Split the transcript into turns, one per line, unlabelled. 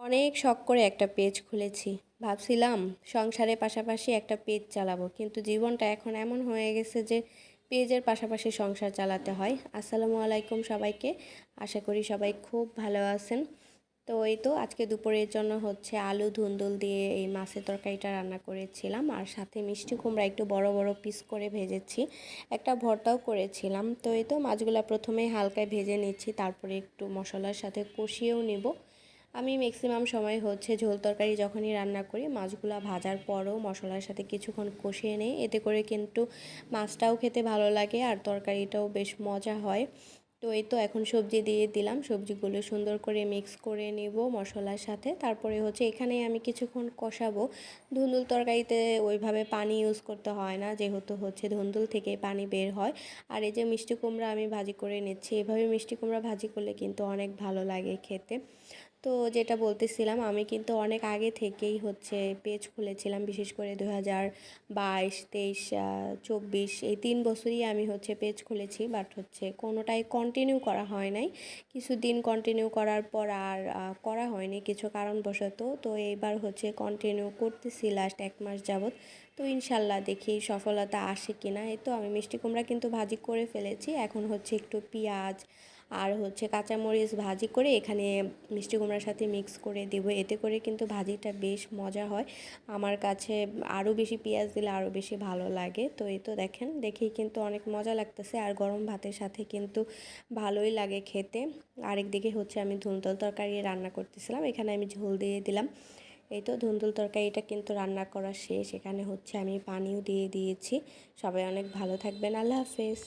অনেক শখ করে একটা পেজ খুলেছি। ভাবছিলাম সংসারের পাশাপাশি একটা পেজ চালাবো। কিন্তু জীবনটা এখন এমন হয়ে গেছে যে পেজের পাশাপাশি সংসার চালাতে হয়। আসসালামু আলাইকুম সবাইকে। আশা করি সবাই খুব ভালো আছেন। তো এই তো আজকে দুপুরের জন্য হচ্ছে আলু ধুন্দুল দিয়ে এই মাছের তরকারিটা রান্না করেছিলাম। আর সাথে মিষ্টি কুমড়া একটু বড় বড় পিস করে ভেজেছি। একটা ভর্তাও করেছিলাম। তো এই তো মাছগুলা প্রথমেই হালকায় ভেজে নিচ্ছি, তারপরে একটু মশলার সাথে কষিয়েও নেব। আমি ম্যাক্সিমাম সময় হচ্ছে ঝোল তরকারি যখনই রান্না করি মাছগুলা ভাজার পরও মশলার সাথে কিছুক্ষণ কষিয়ে নেই, এতে করে কিন্তু মাছটাও খেতে ভালো লাগে আর তরকারিটাও বেশ মজা হয়। তো এই তো এখন সবজি দিয়ে দিলাম, সবজিগুলো সুন্দর করে মিক্স করে নেব মশলার সাথে। তারপরে হচ্ছে এখানে আমি কিছুক্ষণ কষাবো। ধুন্দুল তরকারিতে ওইভাবে পানি ইউজ করতে হয় না, যেহেতু হচ্ছে ধুন্দুল থেকে পানি বের হয়। আর এই যে মিষ্টি কুমড়া আমি ভাজি করে নিচ্ছি, এভাবে মিষ্টি কুমড়া ভাজি করলে কিন্তু অনেক ভালো লাগে খেতে। তো যেটা বলতেছিলাম, আমি কিন্তু অনেক আগে থেকেই হচ্ছে পেজ খুলেছিলাম, বিশেষ করে 2022, 23, 24 এই 3 বছরই আমি হচ্ছে পেজ খুলেছি। বাট হচ্ছে কোনোটাই কন্টিনিউ করা হয় নাই। কিছুদিন কন্টিনিউ করার পর আর করা হয়নি কিছু কারণবশত। তো এইবার হচ্ছে কন্টিনিউ করতেছি লাস্ট 1 মাস যাবৎ। তো ইনশাল্লাহ দেখি সফলতা আসে কিনা। এই তো আমি মিষ্টি কুমড়া কিন্তু ভাজি করে ফেলেছি। এখন হচ্ছে একটু পেঁয়াজ আর হচ্ছে কাঁচামরিচ ভাজি করে এখানে মিষ্টি কুমড়ার সাথে মিক্স করে দেব, এতে করে কিন্তু ভাজিটা বেশ মজা হয়। আমার কাছে আরও বেশি পেঁয়াজ দিলে আরও বেশি ভালো লাগে। তো এই তো দেখেন, দেখেই কিন্তু অনেক মজা লাগতেছে আর গরম ভাতের সাথে কিন্তু ভালোই লাগে খেতে। আরেকদিকে হচ্ছে আমি ধুন্দুল তরকারি রান্না করতেছিলাম, এখানে আমি ঝোল দিয়ে দিলাম। এই তো ধুন্দুল তরকারিটা কিন্তু রান্না করা শেষ, এখানে হচ্ছে আমি পানিও দিয়ে দিয়েছি। সবাই অনেক ভালো থাকবেন, আল্লাহ হাফেজ।